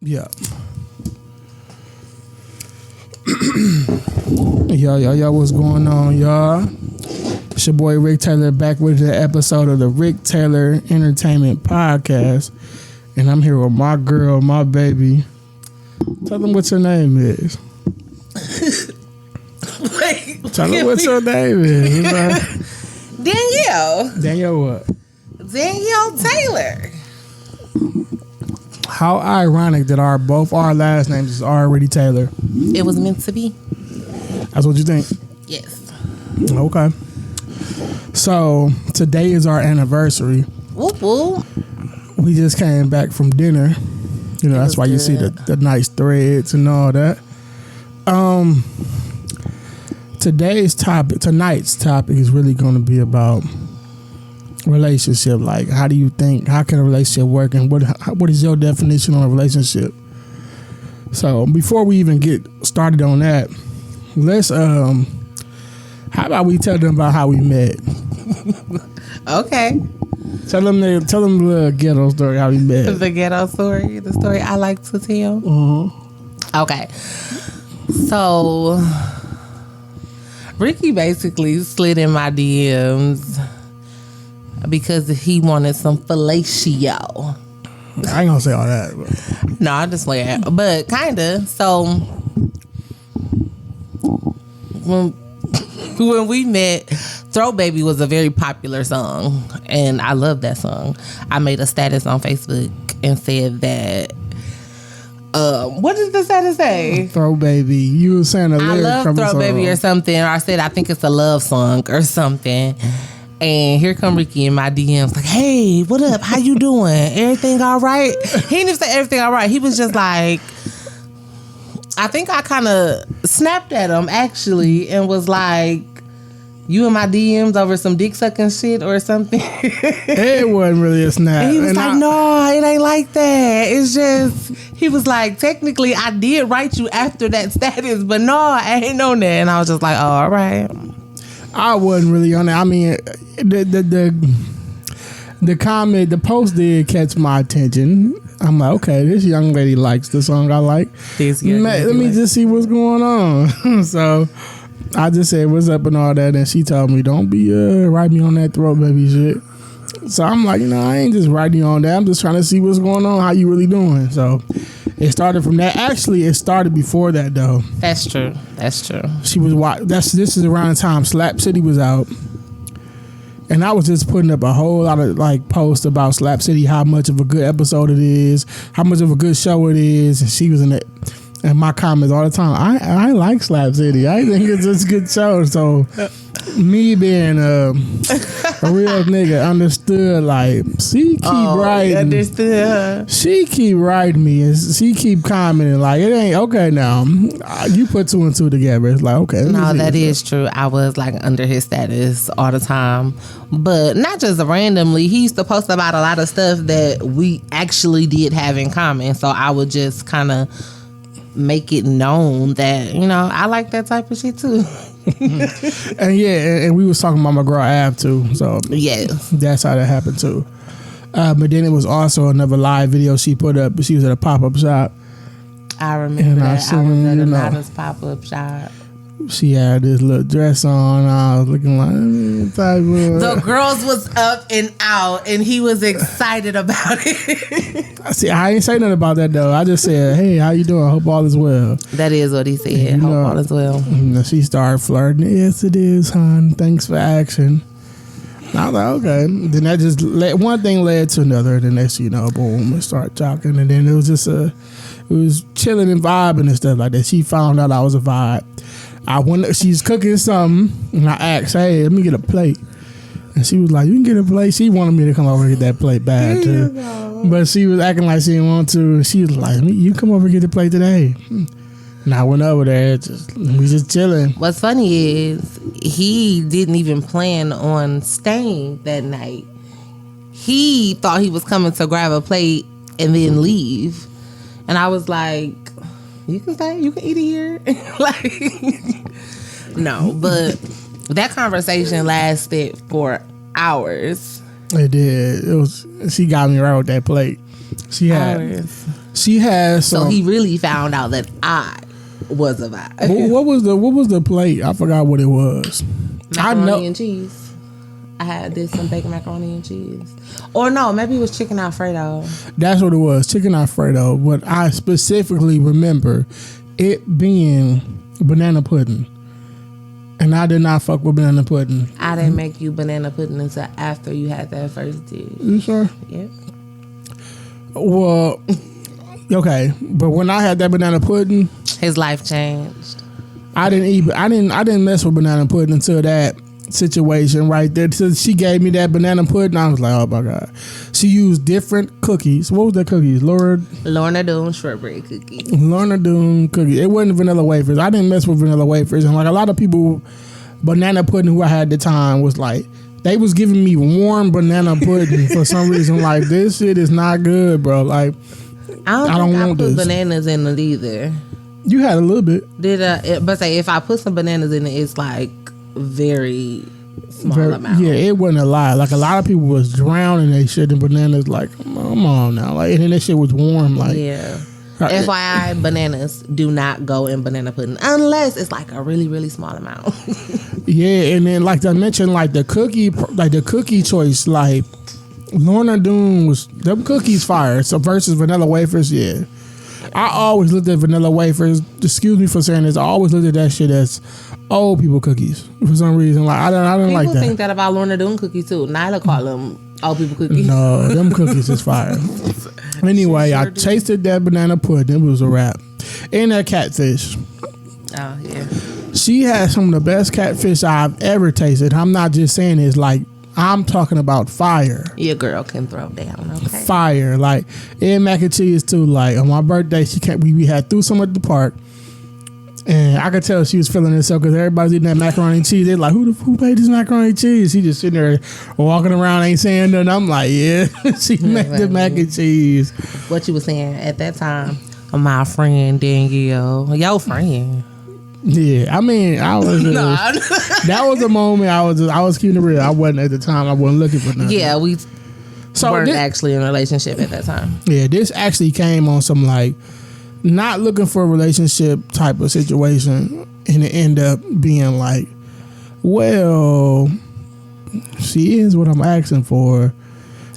Yeah. Yo, what's going on, y'all? It's your boy Rick Taylor back with the episode of the Rick Taylor Entertainment Podcast. And I'm here with my girl, my baby. Tell them what your name is. Wait. Tell them what your name is. Danielle. Danielle what? Danielle Taylor. How ironic that both our last names is already Taylor. It was meant to be. That's what you think? Yes. Okay. So today is our anniversary. Whoop whoop. We just came back from dinner. You know, that's why you see the nice threads and all that. Tonight's topic is really going to be about relationship. Like, how can a relationship work, and what is your definition on a relationship? So before we even get started on that, let's how about we tell them about how we met? Okay. Tell them the ghetto story, how we met. The ghetto story, the story I like to tell. Mm-hmm. Okay. So Ricky basically slid in my DMs because he wanted some fellatio. I ain't gonna say all that. But. No, I just playing, but kinda. So when we met, Throw Baby was a very popular song, and I love that song. I made a status on Facebook and said that. What did the status say? Throw Baby. You were saying a lyric I love from Throw song. Baby or something. Or I said I think it's a love song or something. And here come Ricky in my DMs like, hey, what up? How you doing? Everything all right? He didn't even say everything all right. He was just like, I think I kind of snapped at him actually and was like, you in my DMs over some dick sucking shit or something? It wasn't really a snap. And he was like, no, it ain't like that. It's just, he was like, technically I did write you after that status, but no, I ain't on that. And I was just like, oh, all right. I wasn't really on that. I mean, the comment, the post did catch my attention. I'm like, okay, this young lady likes the song I like. Let me just see what's going on. So I just said, what's up and all that. And she told me, don't be write me on that Throw Baby shit. So I'm like, I ain't just writing you on that. I'm just trying to see what's going on, how you really doing. So it started from that. Actually, it started before that, though. That's true. She was this is around the time Slap City was out, and I was just putting up a whole lot of like posts about Slap City, how much of a good episode it is, how much of a good show it is, and she was in it. And my comments all the time, I like Slap City. I think it's just a good show. So me being a real nigga understood, like, she keep writing. Understood her. She keep writing me and she keep commenting like, it ain't okay now. You put two and two together. It's like, okay. No, that is true. I was like under his status all the time. But not just randomly. He used to post about a lot of stuff that we actually did have in common. So I would just kind of make it known that, I like that type of shit too. and we was talking about my girl Av too. So yeah, that's how that happened too. But then it was also another live video she put up. She was at a pop-up shop. I remember that. I was at another pop-up shop. She had this little dress on. I was looking like the girls was up and out, and he was excited about it. See, I ain't say nothing about that though. I just said, "Hey, how you doing? I hope all is well." That is what he said. Hope all is well. She started flirting. Yes, it is, hon. Thanks for action. And I was like, okay. Then that just one thing led to another. The next, boom, we start talking, and then it was just it was chilling and vibing and stuff like that. She found out I was a vibe. She's cooking something, and I asked, hey, let me get a plate. And she was like, you can get a plate. She wanted me to come over and get that plate bad, too. But she was acting like she didn't want to. And she was like, you come over and get the plate today. And I went over there. We just chilling. What's funny is he didn't even plan on staying that night. He thought he was coming to grab a plate and then leave. And I was like, you can stay, you can eat it here. No, but that conversation lasted for hours. It did. She got me right with that plate. She had She has some. So he really found out that I was a vibe. What was the plate? I forgot what it was. Macaroni and cheese. I had some bacon macaroni and cheese. Or no, maybe it was chicken Alfredo. That's what it was, chicken Alfredo. But I specifically remember it being banana pudding. And I did not fuck with banana pudding. I didn't make you banana pudding until after you had that first dish. You sure? Yeah. Well, okay. But when I had that banana pudding, his life changed. I didn't mess with banana pudding until that situation right there. So she gave me that banana pudding. I was like, oh my God. She used different cookies. What was the cookies? Lorna Doone shortbread cookies. Lorna Doone cookies. It wasn't vanilla wafers. I didn't mess with vanilla wafers. And like a lot of people, banana pudding who I had at the time was like, they was giving me warm banana pudding for some reason. Like, this shit is not good, bro. Like, I don't want put bananas in it either. You had a little bit. But say if I put some bananas in it, it's like very small amount. Yeah, it wasn't a lot. Like a lot of people was drowning they shit in bananas. Like, come on now. Like, and then that shit was warm. Like, yeah. FYI, bananas do not go in banana pudding unless it's like a really, really small amount. Yeah, and then like I mentioned, like the cookie choice, like Lorna Doone was them cookies fire. So versus vanilla wafers, yeah. I always looked at vanilla wafers. Excuse me for saying this. I always looked at that shit as old people cookies for some reason. Like I don't like that. People think that about Lorna Doone cookies too. Nyla call them old people cookies. No, them cookies is fire. Anyway, I tasted that banana pudding. It was a wrap. And that catfish. Oh yeah. She had some of the best catfish I've ever tasted. I'm not just saying this. Like, I'm talking about fire. Your girl can throw down, okay? Fire. Like, and mac and cheese too. Like, on my birthday, we had threw some at the park. And I could tell she was feeling herself because everybody's eating that macaroni and cheese. They're like, who made this macaroni and cheese? She just sitting there walking around, ain't saying nothing. I'm like, yeah, she made the mac and cheese. What you was saying at that time, my friend Danielle, your friend. Yeah, I mean, I was. That was a moment I was keeping it real. I wasn't at the time. I wasn't looking for nothing. Yeah, we weren't actually in a relationship at that time. Yeah, this actually came on some like not looking for a relationship type of situation, and it ended up being like, well, she is what I'm asking for.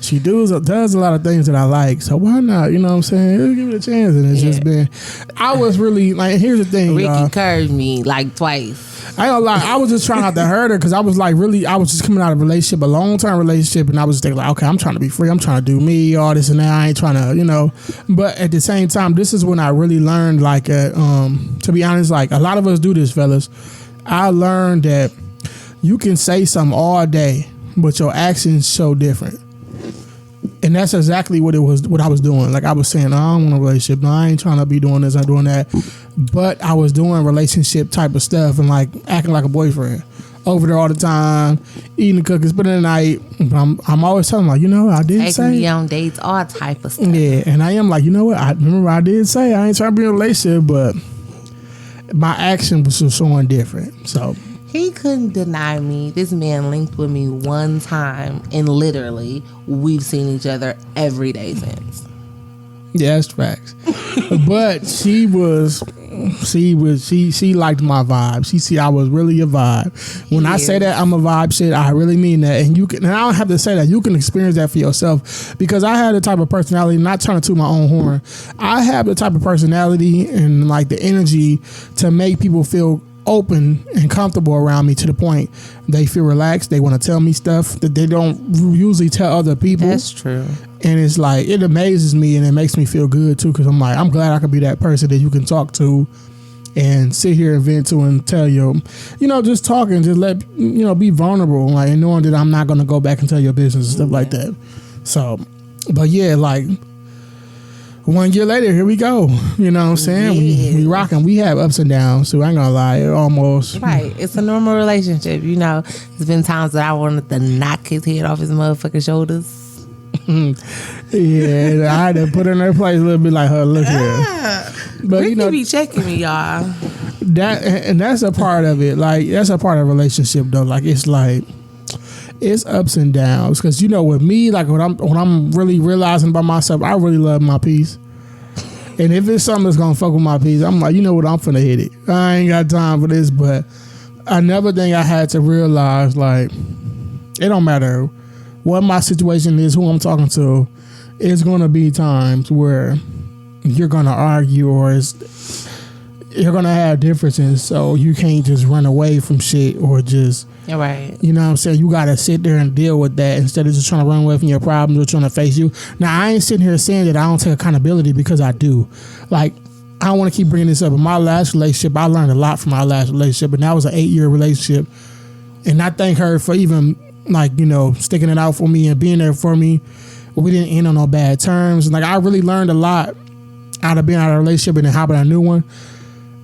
She does a lot of things that I like, so why not? You know what I'm saying? Let's give it a chance. And it's just been, I was really like, here's the thing, Ricky curved me like twice. I ain't gonna lie, I was just trying not to hurt her because I was like I was just coming out of a relationship, a long-term relationship, and I was just thinking like, okay, I'm trying to be free, I'm trying to do me, all this and that. I ain't trying to, you know. But at the same time, this is when I really learned, like, to be honest, like a lot of us do this, fellas. I learned that you can say something all day, but your actions show different. And that's exactly what I was doing. Like I was saying, I don't want a relationship. No, I ain't trying to be doing this, I'm doing that. But I was doing relationship type of stuff and like acting like a boyfriend. Over there all the time, eating the cookies, spending the night. But I'm always telling them, like, you know, I did say. Taking me on dates, all type of stuff. Yeah, and I am like, you know what? I remember I did say I ain't trying to be in a relationship, but my action was showing different. So. He couldn't deny me. This man linked with me one time, and literally, we've seen each other every day since. Yeah, that's facts. But she liked my vibe. She see I was really a vibe. When I say that I'm a vibe, shit, I really mean that. And I don't have to say that. You can experience that for yourself because I had the type of personality. Not trying to toot my own horn. I have the type of personality and like the energy to make people feel open and comfortable around me to the point they feel relaxed. They want to tell me stuff that they don't usually tell other people. That's true. And it's like, it amazes me and it makes me feel good too, because I'm like, I'm glad I could be that person that you can talk to and sit here and vent to and tell you, you know, just talking, just let, you know, be vulnerable, like, and knowing that I'm not going to go back and tell your business and stuff like that. So, but yeah, like 1 year later, here we go. You know what I'm saying? Yeah. We rocking. We have ups and downs, so I ain't gonna lie. It almost right. It's a normal relationship. You know, there's been times that I wanted to knock his head off his motherfucking shoulders. Yeah, I had to put her in her place a little bit like her. Look here, but Ricky you know, be checking me, y'all. That's a part of it. Like that's a part of a relationship, though. Like it's ups and downs, because you know with me, like when I'm really realizing about myself, I really love my peace. And if it's something that's gonna fuck with my peace, I'm like, you know what, I'm finna hit it. I ain't got time for this. But another thing I had to realize, like, it don't matter what my situation is, who I'm talking to, it's gonna be times where you're gonna argue or you're gonna have differences. So you can't just run away from shit or just, You're right. you know what I'm saying? You gotta sit there and deal with that instead of just trying to run away from your problems or trying to face you. Now, I ain't sitting here saying that I don't take accountability, because I do. Like, I don't want to keep bringing this up. In my last relationship, I learned a lot from my last relationship, and that was an 8-year relationship. And I thank her for even, like, you know, sticking it out for me and being there for me. We didn't end on no bad terms. And like, I really learned a lot out of being out of a relationship and then hopping a new one.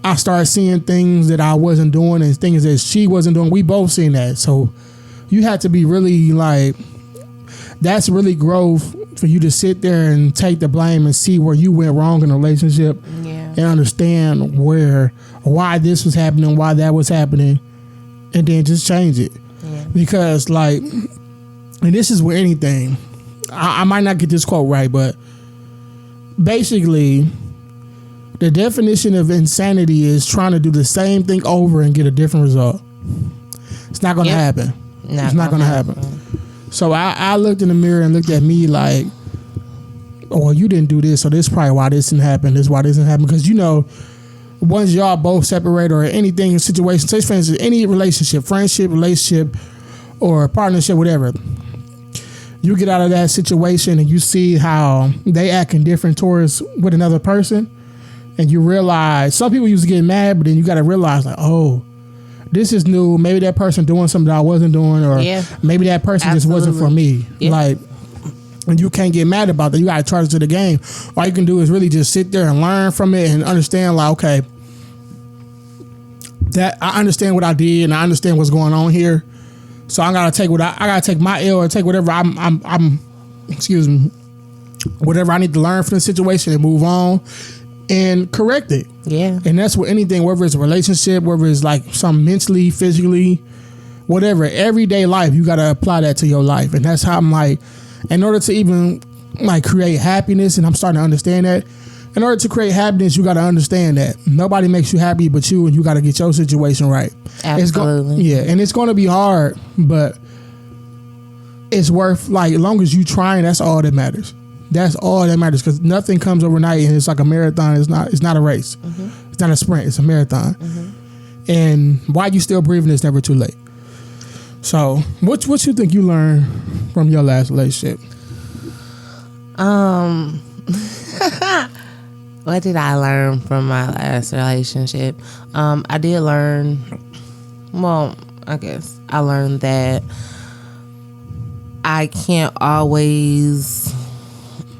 I started seeing things that I wasn't doing and things that she wasn't doing. We both seen that. So you had to be really, like, that's really growth for you to sit there and take the blame and see where you went wrong in a relationship. Yeah. And understand why this was happening, why that was happening, and then just change it. Yeah. Because, like, and this is with anything, I might not get this quote right, but basically the definition of insanity is trying to do the same thing over and get a different result. It's not going to happen. It's not going to happen. So I looked in the mirror and looked at me like, oh, you didn't do this, so this is probably why this didn't happen. This is why this didn't happen. Because, you know, once y'all both separate or anything in situation, say for instance, any relationship, friendship, relationship, or partnership, whatever, you get out of that situation and you see how they acting different towards with another person, and you realize some people used to get mad, but then you got to realize, like, oh, this is new. Maybe that person doing something that I wasn't doing, or maybe that person just wasn't for me. Yeah. Like, and you can't get mad about that. You got to charge it to the game. All you can do is really just sit there and learn from it and understand, like, okay, that I understand what I did and I understand what's going on here. So I gotta take I gotta take my L or take whatever I'm excuse me, whatever I need to learn from the situation and move on and correct it. Yeah. And that's with anything, whether it's a relationship, whether it's like something mentally, physically, whatever, everyday life, you gotta apply that to your life. And that's how I'm like, in order to even like create happiness, and I'm starting to understand that, in order to create happiness, you got to understand that nobody makes you happy but you, and you got to get your situation right. Absolutely. And it's going to be hard, but it's worth, like, as long as you trying, that's all that matters. That's all that matters, because nothing comes overnight, and it's like a marathon. It's not a race. Mm-hmm. It's not a sprint. It's a marathon. Mm-hmm. And while you still breathing, it's never too late. So, what you think you learned from your last relationship? What did I learn from my last relationship? I did learn, well, I guess I learned that I can't always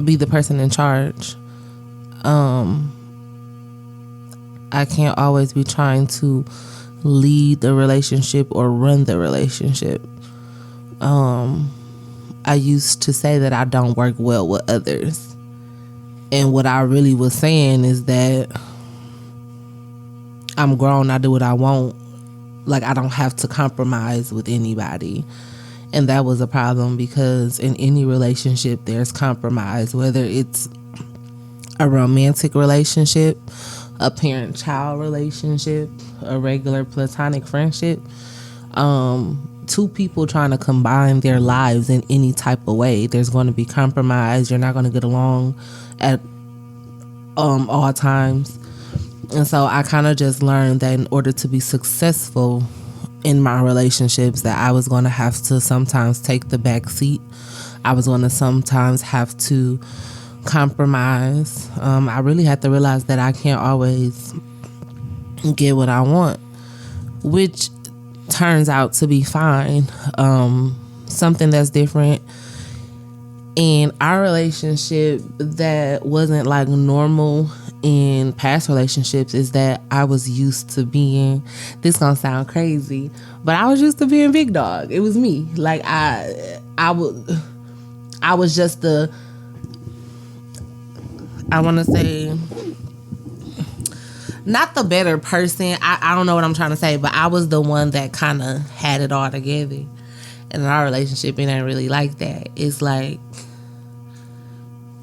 be the person in charge. I can't always be trying to lead the relationship or run the relationship. I used to say that I don't work well with others. And what I really was saying is that I'm grown, I do what I want. Like, I don't have to compromise with anybody. And that was a problem, because in any relationship, there's compromise, whether it's a romantic relationship, a parent-child relationship, a regular platonic friendship. Two people trying to combine their lives in any type of way, there's going to be compromise. You're not going to get along at all times. And so I kind of just learned that in order to be successful in my relationships, that I was going to have to sometimes take the back seat. I was going to sometimes have to compromise. I really had to realize that I can't always get what I want, which turns out to be fine. Something that's different in our relationship that wasn't like normal in past relationships is that I was used to being, this gonna sound crazy, but I was used to being big dog. It was me. Like I was just the, I want to say, not the better person. I don't know what I'm trying to say, but I was the one that kind of had it all together. And in our relationship, it ain't really like that. It's like,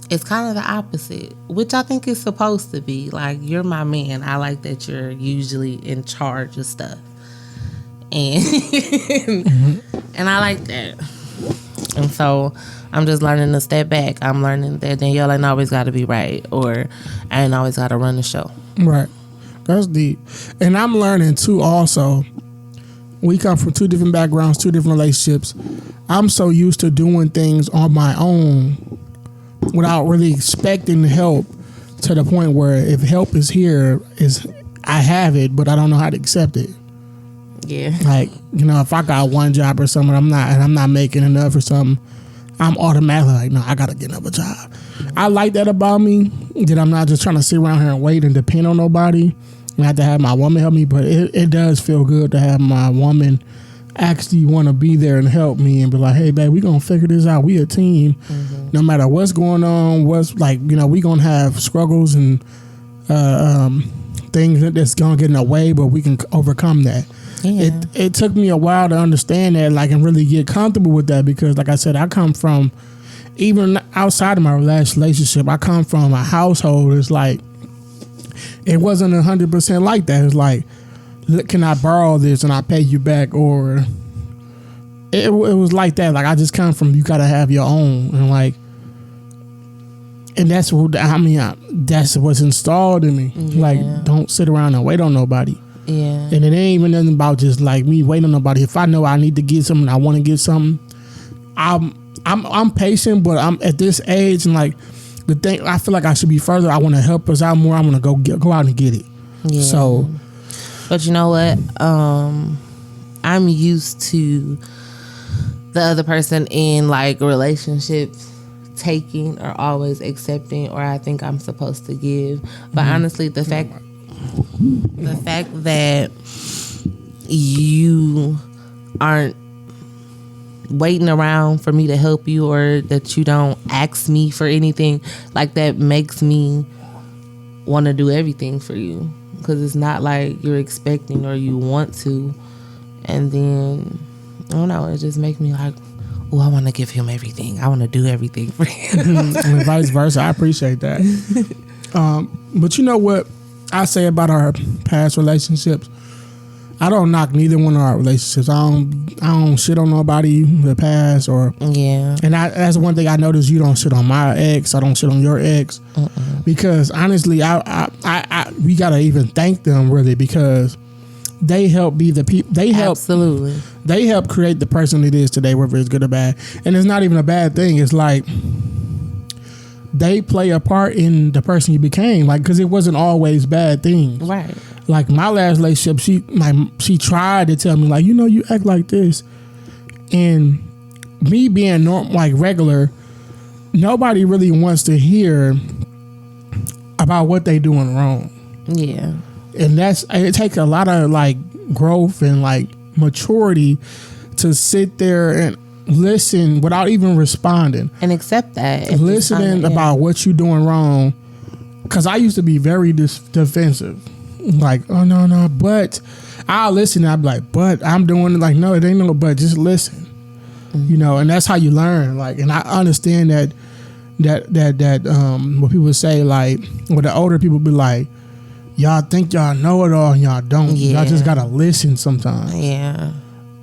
it's kind of the opposite, which I think is supposed to be. Like, you're my man. I like that you're usually in charge of stuff. And and I like that. And so I'm just learning to step back. I'm learning that Danielle ain't always got to be right, or I ain't always got to run the show. Right. That's deep. And I'm learning too also. We come from two different backgrounds, two different relationships. I'm so used to doing things on my own without really expecting help, to the point where if help is here, I have it, but I don't know how to accept it. Yeah. Like, if I got one job or something, I'm not making enough or something, I'm automatically like, no, I gotta get another job. I like that about me, that I'm not just trying to sit around here and wait and depend on nobody. I have to have my woman help me, but it does feel good to have my woman actually want to be there and help me and be like, hey, babe, we gonna figure this out. We a team. Mm-hmm. No matter what's going on, what's like, we gonna have struggles and things that's gonna get in the way, but we can overcome that. Yeah. It took me a while to understand that, like, and really get comfortable with that, because, like I said, I come from, even outside of my last relationship, I come from a household. It's like, it wasn't 100% like that. It's like, can I borrow this and I pay you back? Or it was like that. Like, I just come from, you got to have your own. And like, and that's what, that's what's installed in me. Yeah. Like, don't sit around and wait on nobody. Yeah. And it ain't even nothing about just like me waiting on nobody. If I know I need to get something, I want to get something, I'm patient, but I'm at this age, and like, the thing, I feel like I should be further. I want to help us out more. I want to go out and get it. Yeah. So, but you know what? I'm used to the other person in like relationships taking or always accepting, or I think I'm supposed to give. But honestly, the fact that you aren't waiting around for me to help you, or that you don't ask me for anything, like, that makes me want to do everything for you, because it's not like you're expecting or you want to, and then I don't know, it just makes me like, oh, I want to give him everything, I want to do everything for him. And vice versa. I appreciate that. But you know what I say about our past relationships? I don't knock neither one of our relationships. I don't shit on nobody in the past, or yeah. And that's one thing I noticed. You don't shit on my ex. I don't shit on your ex, because honestly, we gotta even thank them, really, because they help be the people. They help, absolutely. They help create the person it is today, whether it's good or bad. And it's not even a bad thing. It's like, they play a part in the person you became, like, because it wasn't always bad things, right? Like, my last relationship, she tried to tell me, like, you act like this, and me being regular, nobody really wants to hear about what they doing wrong. Yeah, and it takes a lot of like growth and like maturity to sit there and listen without even responding and accept that, listening about what you doing wrong. Because I used to be very defensive, like, oh no, but I'll listen and I'll be like, but I'm doing it. Like, no, it ain't no but, just listen. And that's how you learn. Like, and I understand that what people say, like, what the older people be like, y'all think y'all know it all and y'all don't. Yeah. Y'all just gotta listen sometimes. Yeah.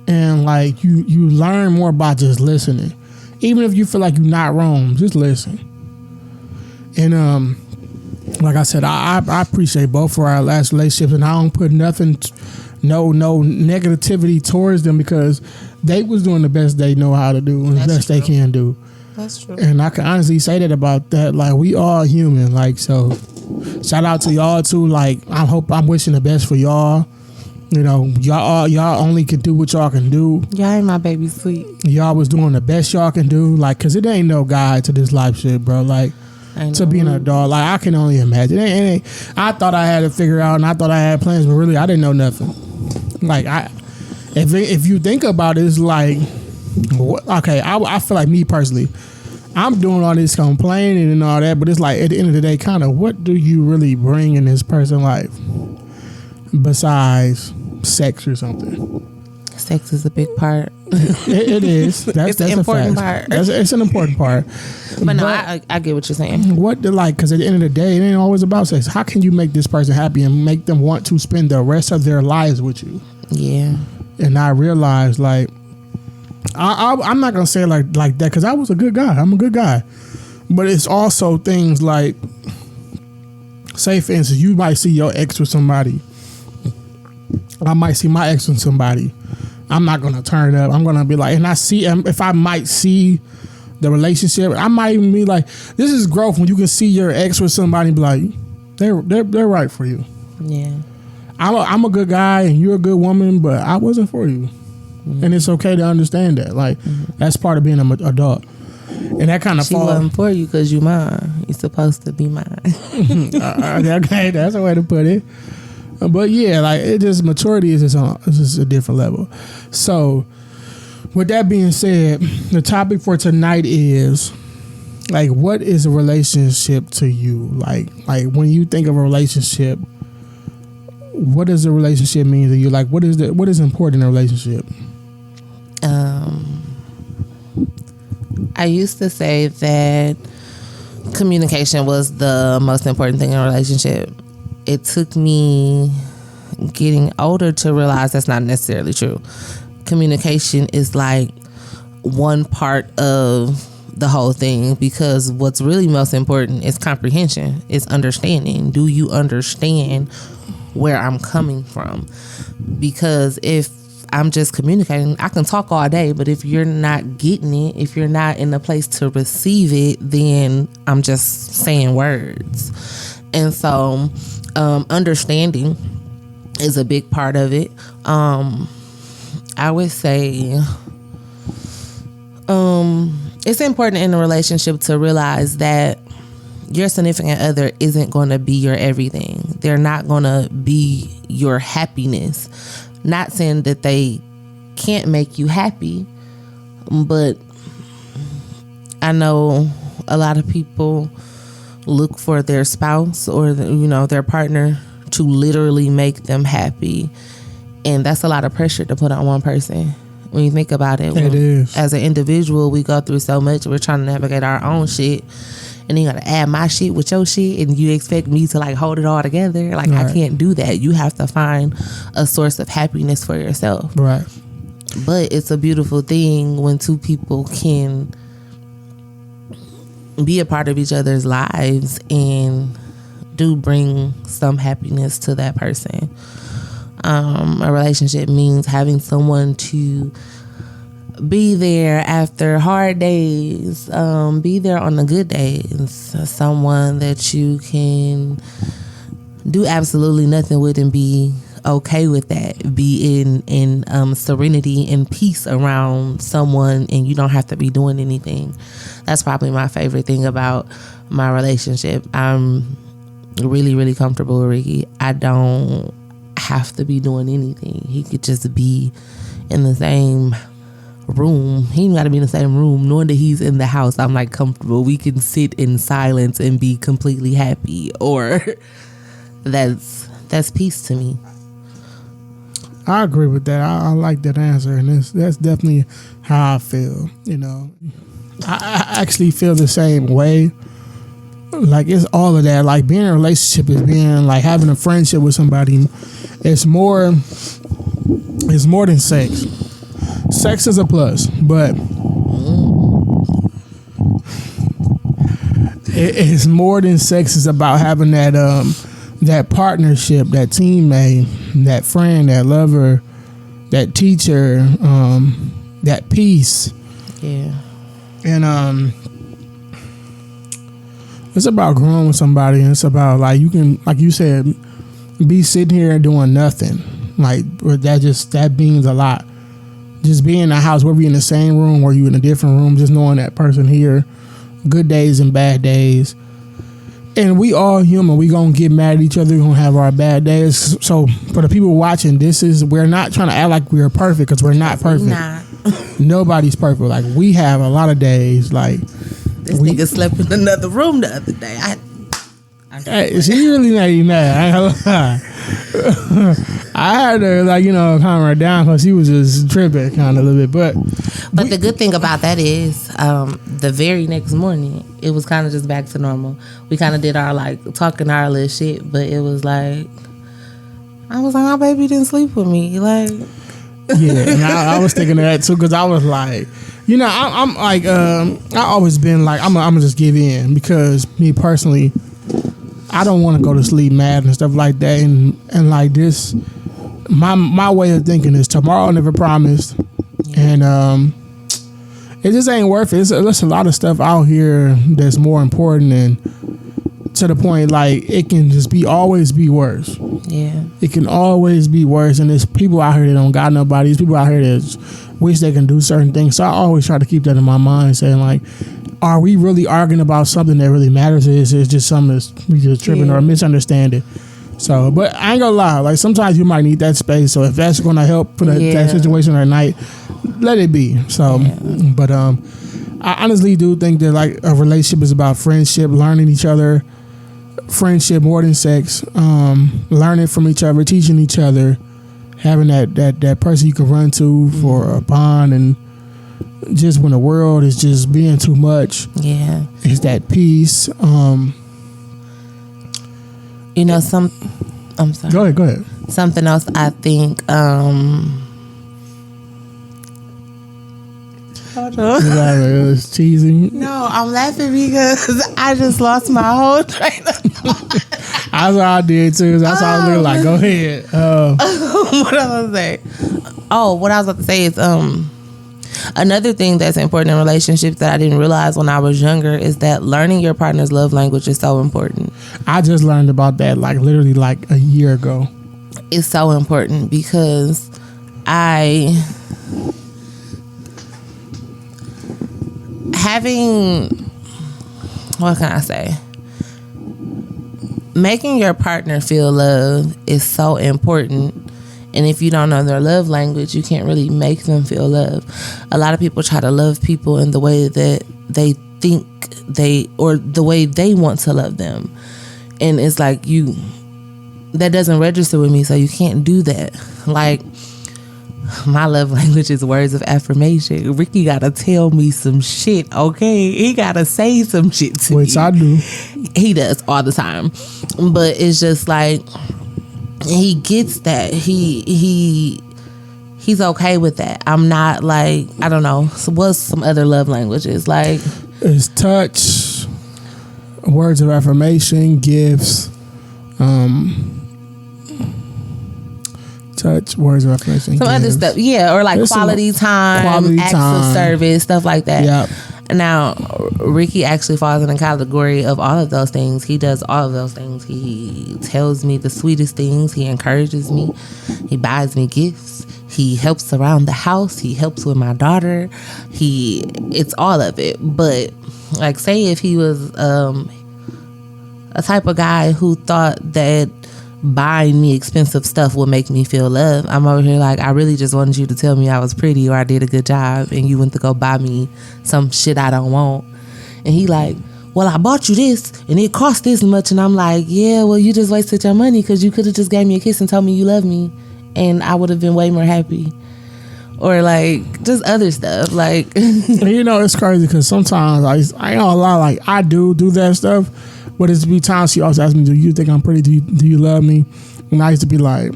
And like, you learn more by just listening. Even if you feel like you're not wrong, just listen. And like I said, I appreciate both of our last relationships, and I don't put nothing, no negativity towards them, because they was doing the best they know how to do and the best they can do. That's true. And I can honestly say that about that. Like, we all human. Like, so shout out to y'all too. Like, I'm wishing the best for y'all. Y'all only can do what y'all can do. Y'all ain't my baby sweet. Y'all was doing the best y'all can do. Like, cause it ain't no guide to this life shit, bro. Like, to being an adult, like, I can only imagine. I thought I had it figured out, and I thought I had plans, but really I didn't know nothing. Like, if you think about it, it's like, okay, I feel like, me personally, I'm doing all this complaining and all that, but it's like, at the end of the day, kind of, what do you really bring in this person's life besides sex or something? Sex is a big part. It is. That's an important part. part. It's an important part. But no, I get what you're saying. Because at the end of the day, it ain't always about sex. How can you make this person happy and make them want to spend the rest of their lives with you? Yeah. And I realized, like, I'm not gonna say it like that because I was a good guy. I'm a good guy, but it's also things like, say for instance, you might see your ex with somebody. I might see my ex with somebody. I'm not gonna turn it up. I'm gonna be like, and I see if I might see the relationship, I might even be like, this is growth when you can see your ex with somebody and be like, they're right for you. Yeah. I'm a good guy and you're a good woman, but I wasn't for you. Mm-hmm. And it's okay to understand that. Like, that's part of being an adult. And that kind of She wasn't for you because you mine. You're supposed to be mine. Okay, that's a way to put it. But yeah, like, it just, maturity is just a different level. So, with that being said, the topic for tonight is, like, what is a relationship to you? Like when you think of a relationship, what does a relationship mean to you? Like, what is important in a relationship? I used to say that communication was the most important thing in a relationship. It took me getting older to realize that's not necessarily true. Communication is like one part of the whole thing, because what's really most important is comprehension, is understanding. Do you understand where I'm coming from? Because if I'm just communicating, I can talk all day, but if you're not getting it, if you're not in a place to receive it, then I'm just saying words. And so understanding is a big part of it. I would say it's important in a relationship to realize that your significant other isn't going to be your everything. They're not going to be your happiness. Not saying that they can't make you happy, but I know a lot of people look for their spouse or their partner to literally make them happy, and that's a lot of pressure to put on one person. When you think about it, it is. As an individual, we go through so much. We're trying to navigate our own shit, and then you gotta add my shit with your shit, and you expect me to like hold it all together. Like, right. I can't do that. You have to find a source of happiness for yourself. Right. But it's a beautiful thing when two people can be a part of each other's lives and do bring some happiness to that person. A relationship means having someone to be there after hard days, be there on the good days, someone that you can do absolutely nothing with and be okay with that, be in serenity and peace around someone, and you don't have to be doing anything. That's probably my favorite thing about my relationship. I'm really, really comfortable with Ricky. I don't have to be doing anything. He could just be in the same room. He ain't got to be in the same room. Knowing that he's in the house, I'm like comfortable. We can sit in silence and be completely happy. Or that's peace to me. I agree with that. I like that answer, and that's definitely how I feel. I actually feel the same way. Like, it's all of that. Like, being in a relationship is being like having a friendship with somebody. It's more than sex. Sex is a plus, but it's more than sex. It's about having that partnership, that teammate, that friend, that lover, that teacher, that peace. Yeah. And it's about growing with somebody, and it's about, like, you can, like you said, be sitting here and doing nothing. Like, that means a lot. Just being in the house, whether you're in the same room or you in a different room, just knowing that person here, good days and bad days. And we all human. We gonna get mad at each other. We gonna have our bad days. So for the people watching, we're not trying to act like we're perfect, because we're not perfect. Nobody's perfect. Like, we have a lot of days. Like, this nigga slept in another room the other day. Hey, she really made you mad. I ain't gonna lie. I had to calm her down because she was just tripping kind of a little bit. But the good thing about that is the very next morning, it was kind of just back to normal. We kind of did our talking our little shit, but it was like, I was like, my baby didn't sleep with me. Like, yeah, and I was thinking of that too because I was like, I'm like, I always been like, I'm gonna just give in because me personally, I don't want to go to sleep mad and stuff like that, and like this, my way of thinking is tomorrow never promised, and it just ain't worth it. There's a lot of stuff out here that's more important, and to the point like it can just always be worse. Yeah, it can always be worse, and there's people out here that don't got nobody. There's people out here that wish they can do certain things. So I always try to keep that in my mind, saying like, are we really arguing about something that really matters? Or is it just something that's we just tripping or misunderstanding? So, but I ain't gonna lie. Like sometimes you might need that space. So if that's gonna help for that situation at night, let it be. So, but I honestly do think that like a relationship is about friendship, learning each other, friendship more than sex, learning from each other, teaching each other, having that person you can run to for a bond, and just when the world is just being too much, it's that peace. I'm sorry. Go ahead. Something else I think. Hold on. It was cheesy. No, I'm laughing because I just lost my whole train of thought. That's what I did too. That's how I was looking like. Go ahead. What I was saying. Oh, what I was about to say is another thing that's important in relationships that I didn't realize when I was younger is that learning your partner's love language is so important. I just learned about that literally a year ago. It's so important because what can I say? Making your partner feel love is so important. And if you don't know their love language, you can't really make them feel love. A lot of people try to love people in the way that they think or the way they want to love them. And it's like that doesn't register with me, so you can't do that. Like, my love language is words of affirmation. Ricky gotta tell me some shit, okay? He gotta say some shit to me. Which I do. He does all the time. But it's just like, he gets that. He's okay with that. I'm not like, I don't know. So what's some other love languages? Like, it's touch, words of affirmation, gifts, touch, words of affirmation, some other stuff. Yeah, or like there's quality time, acts of service, stuff like that. Yep. Now, Ricky actually falls in the category of all of those things. He does all of those things. He tells me the sweetest things. He encourages me. He buys me gifts. He helps around the house. He helps with my daughter. It's all of it. But like, say if he was a type of guy who thought that buying me expensive stuff would make me feel love, I'm over here like, I really just wanted you to tell me I was pretty or I did a good job, and you went to go buy me some shit I don't want. And he like, well, I bought you this and it cost this much. And I'm like, yeah, well, you just wasted your money because you could have just gave me a kiss and told me you love me, and I would have been way more happy. Or like just other stuff like it's crazy because sometimes I ain't gonna lie, like I do that stuff. But it's be times she also asks me, do you think I'm pretty? Do you love me? And I used to be like,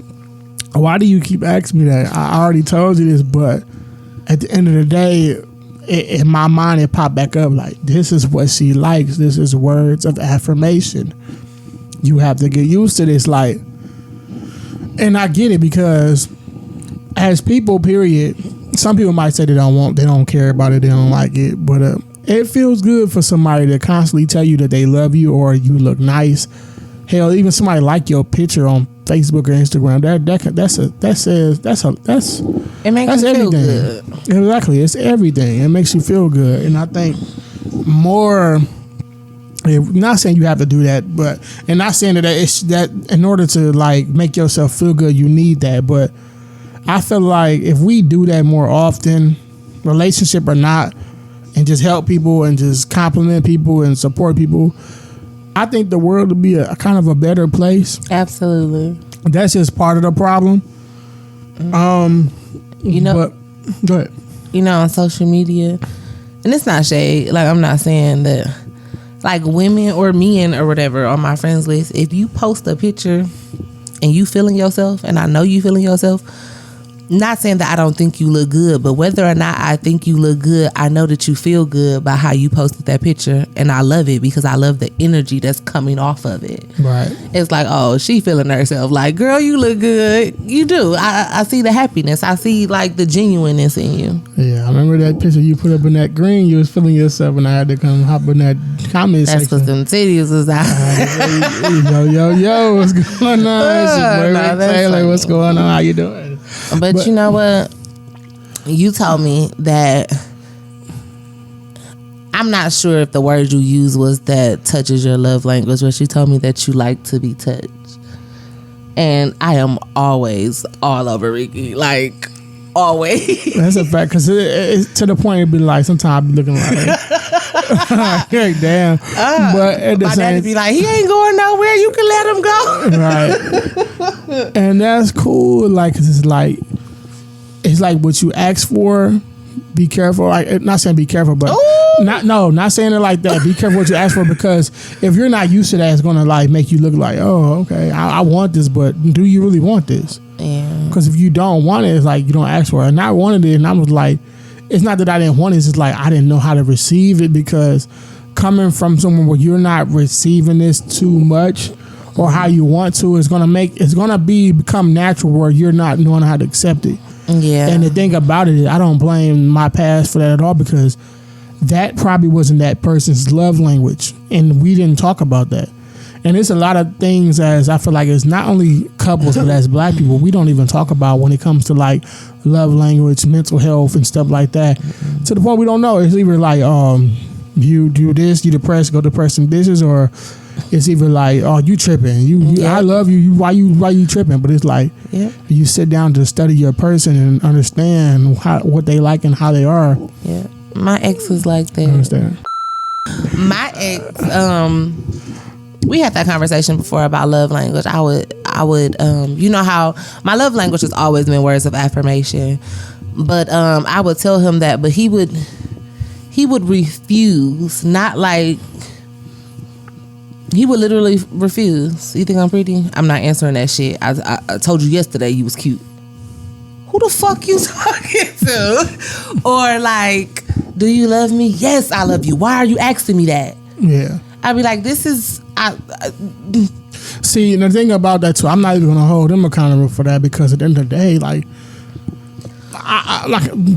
why do you keep asking me that? I already told you this, but at the end of the day, in my mind, it popped back up like, this is what she likes. This is words of affirmation. You have to get used to this. Like, and I get it because as people, period, some people might say they don't care about it, they don't like it, but it feels good for somebody to constantly tell you that they love you or you look nice. Hell, even somebody like your picture on Facebook or Instagram. It makes you feel good. Exactly, it's everything. It makes you feel good, and I think more. Not saying you have to do that, but and not saying that it's that in order to like make yourself feel good, you need that. But I feel like if we do that more often, relationship or not, and just help people and just compliment people and support people, I think the world would be a kind of a better place. Absolutely. that's just part of the problem. You know, but go ahead. You know, on social media, and it's not shade. Like, I'm not saying that, like, women or men or whatever on my friends list, if you post a picture and you feeling yourself, and I know you feeling yourself, not saying that I don't think you look good, but whether or not I think you look good, I know that you feel good by how you posted that picture, and I love it because I love the energy that's coming off of it. Right. It's like, oh, she feeling herself. Like, girl, you look good. You do. I see the happiness. I see, like, the genuineness in you. Yeah, I remember that picture you put up in that green. You was feeling yourself, and I had to come hop in that comment section. That's because them titties was out. Yo, what's going on? It's your boy Rick Taylor. What's going on? How you doing? But you know what? You told me that, I'm not sure if the word you used was that touch is your love language, but you told me that you like to be touched. And I am always all over Ricky. Like, always. That's a fact, because it's to the point it'd be like, sometimes I be looking like, hey, damn. But at the my same daddy be like, he ain't going nowhere. You can let him go. Right. And that's cool. Like, 'cause it's like what you ask for. Be careful. Like, not saying be careful, but not saying it like that. Be careful what you ask for, because if you're not used to that, it's gonna like make you look like, oh, okay, I want this, but do you really want this? Yeah. Because if you don't want it, it's like you don't ask for it. And I wanted it, and I was like, it's not that I didn't want it. It's just like I didn't know how to receive it, because coming from someone where you're not receiving this too much or how you want to, it's gonna become natural where you're not knowing how to accept it. Yeah. And the thing about it is, I don't blame my past for that at all, because that probably wasn't that person's love language, and we didn't talk about that. And it's a lot of things, as I feel like it's not only couples, but as Black people, we don't even talk about when it comes to like love language, mental health, and stuff like that. To the point we don't know. It's either like you do this, you depressed, go to pressing dishes, or it's either like, oh, you tripping. You I love you. Why you tripping? But it's like, you sit down to study your person and understand what they like and how they are. Yeah. My ex was like that. I understand. My ex, we had that conversation before about love language. I would, you know how my love language has always been words of affirmation, but I would tell him that, but he would refuse. Not like, he would literally refuse. You think I'm pretty? I'm not answering that shit. I told you yesterday you was cute. Who the fuck you talking to? Or like, do you love me? Yes, I love you. Why are you asking me that? Yeah. I'd be like, this is... See, the thing about that too, I'm not even going to hold them accountable for that, because at the end of the day, like,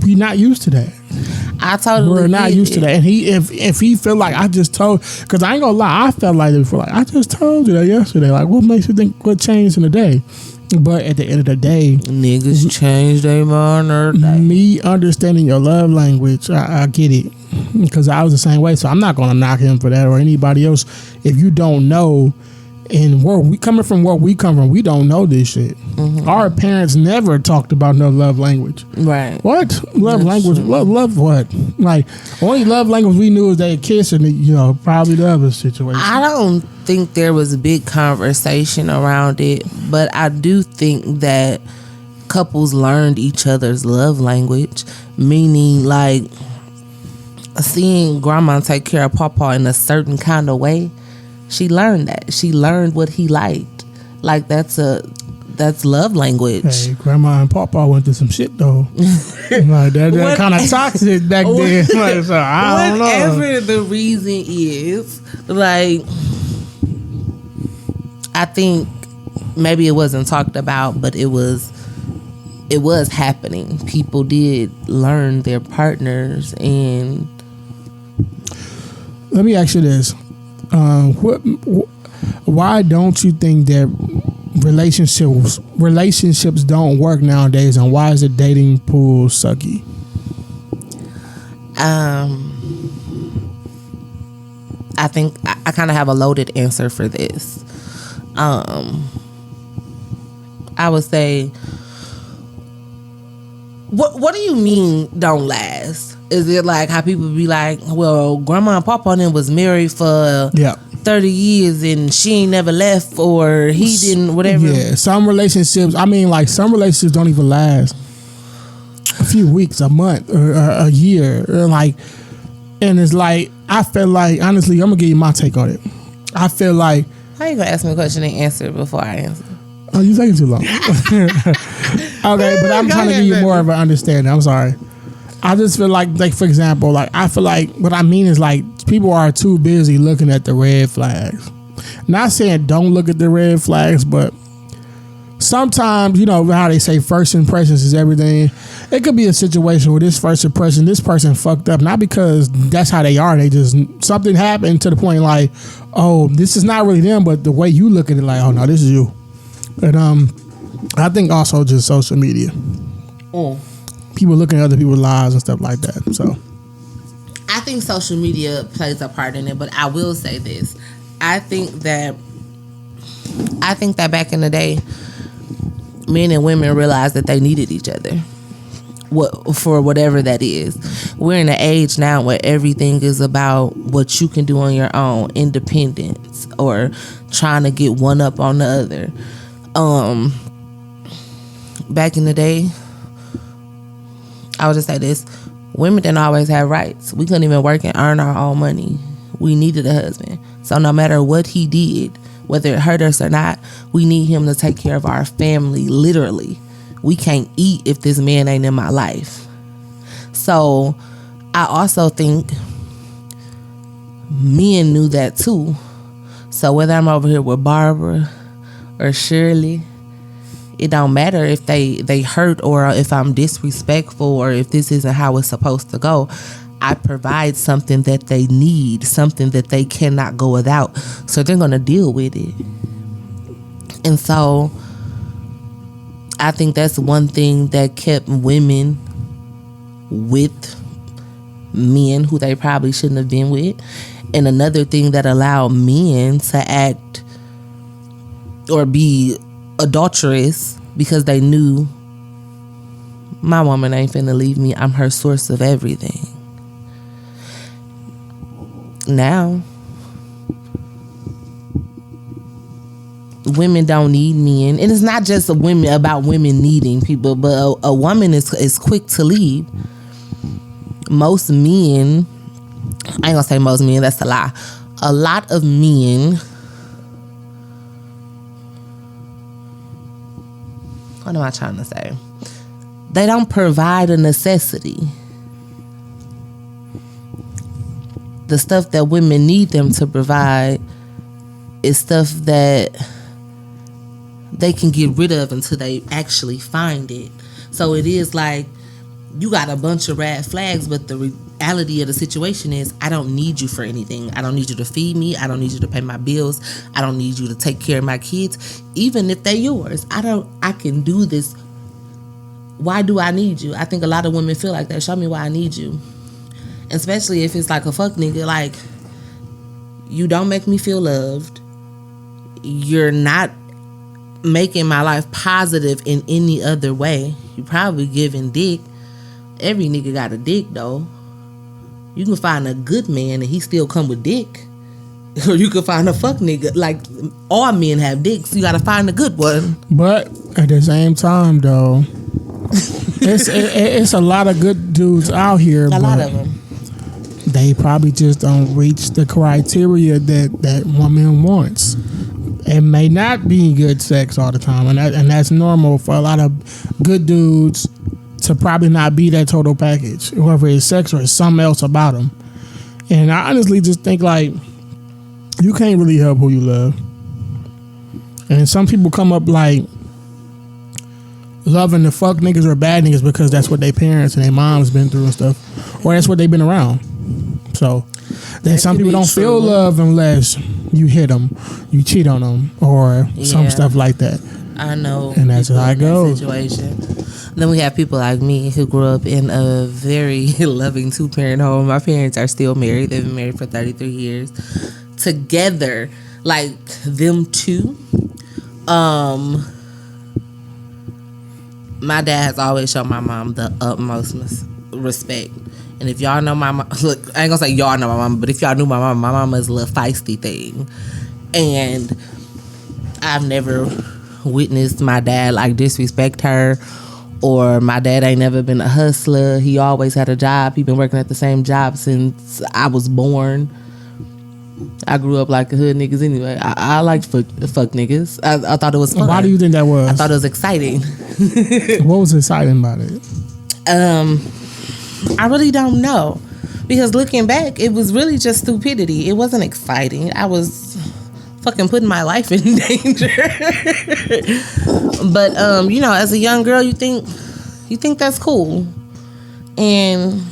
we're not used to that. We're not used to that. And if he feel like I just told, because I ain't gonna lie, I felt like it before. Like, I just told you that yesterday. Like, what makes you think what changed in a day? But at the end of the day, niggas change their mind. Me understanding your love language, I get it, because I was the same way. So I'm not gonna knock him for that or anybody else. If you don't know, and coming from where we come from, we don't know this shit. Mm-hmm. Our parents never talked about no love language. Right. What? Love language? Love what? Like, only love language we knew is that kiss and, probably the other situation. I don't think there was a big conversation around it, but I do think that couples learned each other's love language, meaning like seeing grandma take care of papa in a certain kind of way. She learned that. She learned what he liked. Like, that's love language. Hey, grandma and papa went through some shit though. Like that kind of toxic back then. Like, so I don't know. Whatever the reason is, like, I think maybe it wasn't talked about, but it was happening. People did learn their partners. And let me ask you this. Why don't you think that relationships don't work nowadays, and why is the dating pool sucky? I think I kind of have a loaded answer for this. I would say, what do you mean don't last? Is it like how people be like, well, grandma and papa and them was married for 30 years and she ain't never left, or he didn't, whatever. Yeah, some relationships, some relationships don't even last a few weeks, a month, or a year, or and it's like, I feel like, honestly, I'm gonna give you my take on it. I feel like, how you gonna ask me a question and answer it before I answer? Oh, you taking too long. Okay, but I'm trying to give you more of an understanding. I'm sorry. I just feel like for example, I feel like what I mean is people are too busy looking at the red flags. Not saying don't look at the red flags, but sometimes, you know how they say first impressions is everything. It could be a situation where this first impression, this person fucked up, not because that's how they are. They just, something happened to the point oh, this is not really them, but the way you look at it, oh no, this is you. And I think also just social media. People looking at other people's lives and stuff like that. So I think social media plays a part in it, but I will say this. I think that back in the day, men and women realized that they needed each other. For whatever that is. We're in an age now where everything is about what you can do on your own, independence, or trying to get one up on the other. Back in the day, I would just say this: women didn't always have rights. We couldn't even work and earn our own money. We needed a husband. So no matter what he did, whether it hurt us or not, we need him to take care of our family, literally. We can't eat if this man ain't in my life. So I also think men knew that too. So whether I'm over here with Barbara or Shirley, it don't matter if they hurt or if I'm disrespectful or if this isn't how it's supposed to go. I provide something that they need, something that they cannot go without. So they're going to deal with it. And so I think that's one thing that kept women with men who they probably shouldn't have been with. And another thing that allowed men to act or be adulterous because they knew my woman ain't finna leave me. I'm her source of everything. Now, women don't need men, and it's not just about women needing people, but a woman is quick to leave. Most men, I ain't gonna say most men, that's a lie. A lot of men, what am I trying to say? They don't provide a necessity. The stuff that women need them to provide is stuff that they can get rid of until they actually find it. So it is like you got a bunch of red flags, but the reality of the situation is I don't need you for anything. I don't need you to feed me. I don't need you to pay my bills. I don't need you to take care of my kids, even if they're yours. I can do this. Why do I need you? I think a lot of women feel like that. Show me why I need you. Especially if it's like a fuck nigga. Like, you don't make me feel loved. You're not making my life positive in any other way. You probably giving dick. Every nigga got a dick though. You can find a good man and he still come with dick. Or you can find a fuck nigga. Like, all men have dicks. You gotta find a good one. But at the same time though, it's a lot of good dudes out here. A lot of them. They probably just don't reach the criteria that woman wants. It may not be good sex all the time, and that's normal for a lot of good dudes to probably not be that total package, whether it's sex or it's something else about them. And I honestly just think like you can't really help who you love. And some people come up like loving the fuck niggas or bad niggas because that's what their parents and their moms been through and stuff, or that's what they've been around. So then some people don't feel love unless you hit them, you cheat on them, or some stuff like that. I know, and that's how it goes. Situation. Then we have people like me who grew up in a very loving 2-parent home. My parents are still married. They've been married for 33 years together. Like them two. My dad has always shown my mom the utmost respect. And if y'all know my mom, look, I ain't gonna say y'all know my mama, but if y'all knew my mama is a little feisty thing. And I've never witnessed my dad like disrespect her, or my dad ain't never been a hustler. He always had a job. He been working at the same job since I was born. I grew up like the hood niggas anyway. I liked fuck niggas. I thought it was fun. Why do you think that was? I thought it was exciting. What was exciting about it? I really don't know, because looking back, it was really just stupidity. It wasn't exciting. I was fucking putting my life in danger. But as a young girl, you think that's cool, and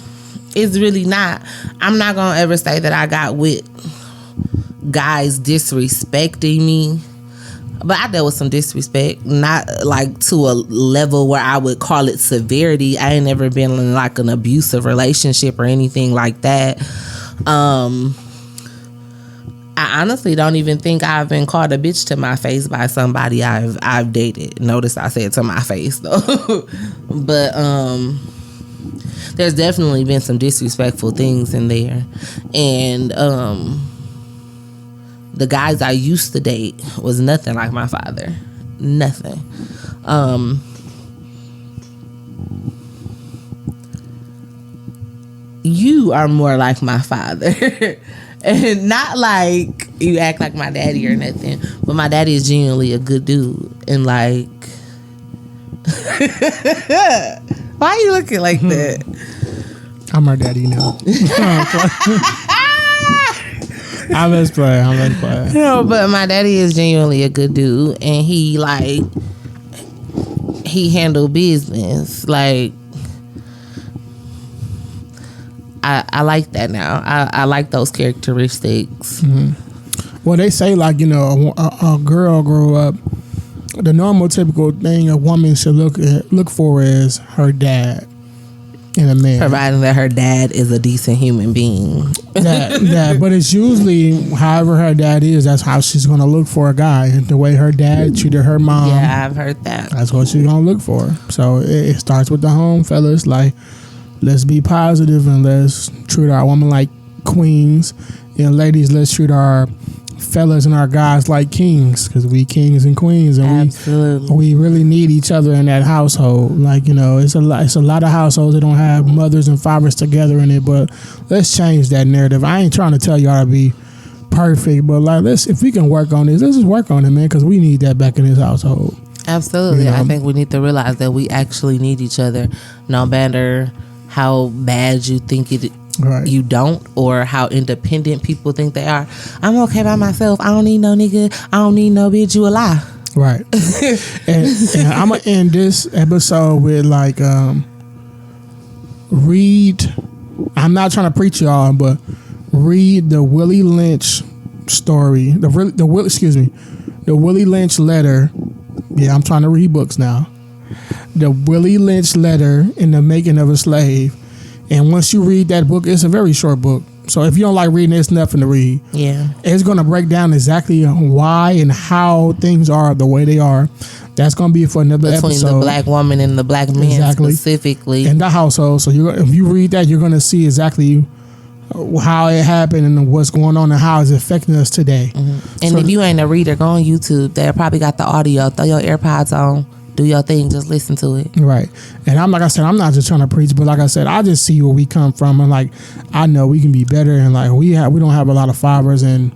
it's really not. I'm not gonna ever say that I got with guys disrespecting me, but I dealt with some disrespect, not like to a level where I would call it severity. I ain't never been in like an abusive relationship or anything like that. I honestly don't even think I've been called a bitch to my face by somebody I've dated. Notice I said to my face though. But there's definitely been some disrespectful things in there, and the guys I used to date was nothing like my father. Nothing. You are more like my father. And not like you act like my daddy or nothing, but my daddy is genuinely a good dude. And like, why are you looking like that? I'm her daddy now. I'm just playing. No, but my daddy is genuinely a good dude, and he handled business. Like, I like that now. I like those characteristics. Mm-hmm. Well, they say like, a girl grew up, the normal typical thing a woman should look for is her dad in a man, providing that her dad is a decent human being. But it's usually however her dad is, that's how she's gonna look for a guy. The way her dad treated her mom, yeah, I've heard that. That's what she's gonna look for. So it starts with the home, fellas. Like, let's be positive and let's treat our women like queens, and ladies, let's treat our fellas and our guys like kings, because we kings and queens, and absolutely, we really need each other in that household. Like, it's a lot of households that don't have mothers and fathers together in it, but let's change that narrative. I ain't trying to tell y'all to be perfect, but like, if we can work on this, let's just work on it, man, because we need that back in this household. Absolutely. I think we need to realize that we actually need each other, no matter how bad you think it. Right. You don't, or how independent people think they are. I'm okay by myself. I don't need no nigga. I don't need no bitch. You a lie. Right. and I'm gonna end this episode with like read. I'm not trying to preach y'all, but read the Willie Lynch story. The Willie Lynch letter. Yeah, I'm trying to read books now. The Willie Lynch letter in the making of a slave. And once you read that book, it's a very short book. So if you don't like reading, it's nothing to read. Yeah. It's going to break down exactly why and how things are the way they are. That's going to be for another episode. Between the black woman and the black man specifically. In the household. So if you read that, you're going to see exactly how it happened and what's going on and how it's affecting us today. Mm-hmm. And if you ain't a reader, go on YouTube. They probably got the audio. Throw your AirPods on. Do your thing, just listen to it. Right. And I'm not just trying to preach, but like I said, I just see where we come from, and like I know we can be better, and like we don't have a lot of fathers in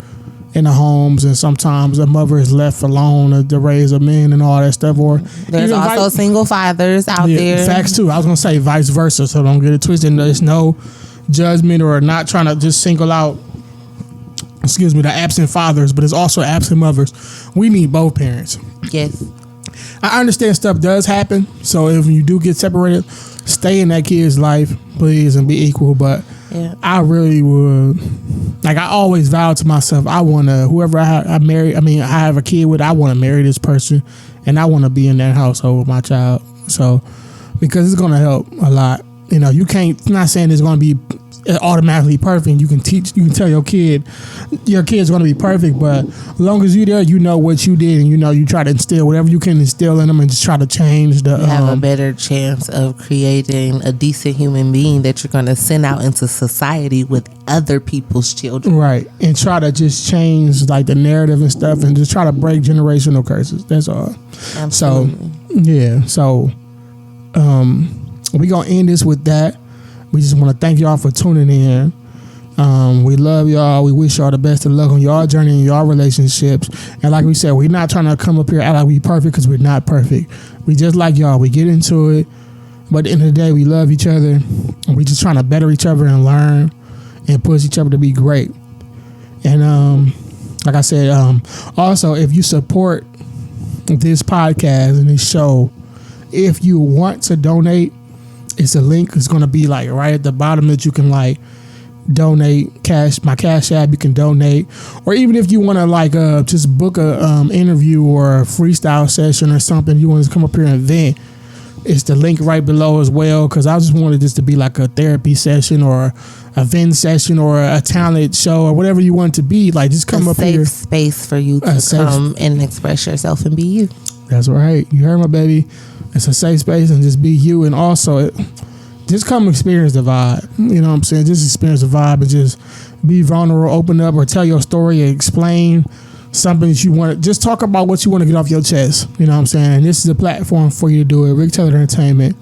the homes, and sometimes a mother is left alone to raise a man and all that stuff. Or there's also single fathers out there. Facts too. I was gonna say vice versa, so don't get it twisted. There's no judgment or not trying to just single out the absent fathers, but it's also absent mothers. We need both parents. Yes. I understand stuff does happen, so if you do get separated, stay in that kid's life, please, and be equal. But yeah. I really would, like, I always vow to myself, I want to, whoever I marry, I have a kid with, I want to marry this person, and I want to be in that household with my child. So, because it's going to help a lot. You can't, I'm not saying it's going to be automatically perfect. You can tell your kid's going to be perfect, but as long as you're there, you know what you did, and you try to instill whatever you can instill in them, and just try to change the. You have a better chance of creating a decent human being that you're going to send out into society with other people's children, right? And try to just change like the narrative and stuff, and just try to break generational curses. That's all. Absolutely. So we gonna end this with that. We just want to thank y'all for tuning in. We love y'all. We wish y'all the best of luck on y'all journey and y'all relationships. And like we said, we're not trying to come up here act like we perfect, because we're not perfect. We just like y'all. We get into it. But at the end of the day, we love each other. And we just trying to better each other and learn and push each other to be great. And like I said, also, if you support this podcast and this show, if you want to donate, it's a link. It's going to be like right at the bottom that you can like donate my cash app. You can donate, or even if you want to like just book a interview or a freestyle session or something, you want to come up here and vent, it's the link right below as well. Because I just wanted this to be like a therapy session or a vent session or a talent show or whatever you want it to be. Like, just come up here. A safe space for you to come and express yourself and be you. That's right. You heard my baby. It's a safe space, and just be you. And also, just come experience the vibe. You know what I'm saying? Just experience the vibe and just be vulnerable, open up, or tell your story and explain something that you want. Just talk about what you want to get off your chest. You know what I'm saying? And this is a platform for you to do it. Rick Taylor Entertainment.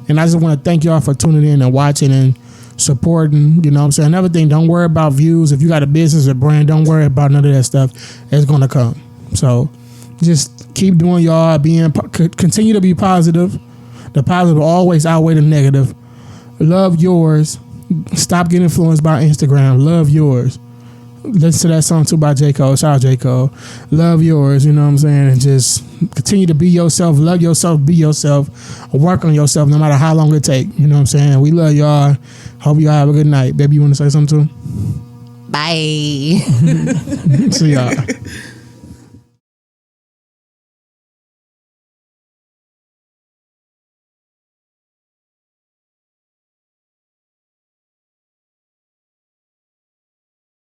And I just want to thank y'all for tuning in and watching and supporting. You know what I'm saying? Another thing, don't worry about views. If you got a business or brand, don't worry about none of that stuff. It's going to come. So just keep doing y'all, continue to be positive. The positive will always outweigh the negative. Love yours. Stop getting influenced by Instagram. Love yours. Listen to that song too by J. Cole. Shout out J. Cole. Love yours, you know what I'm saying? And just continue to be yourself. Love yourself. Be yourself. Work on yourself no matter how long it take. You know what I'm saying? We love y'all. Hope y'all have a good night. Baby, you want to say something too? Bye. See y'all.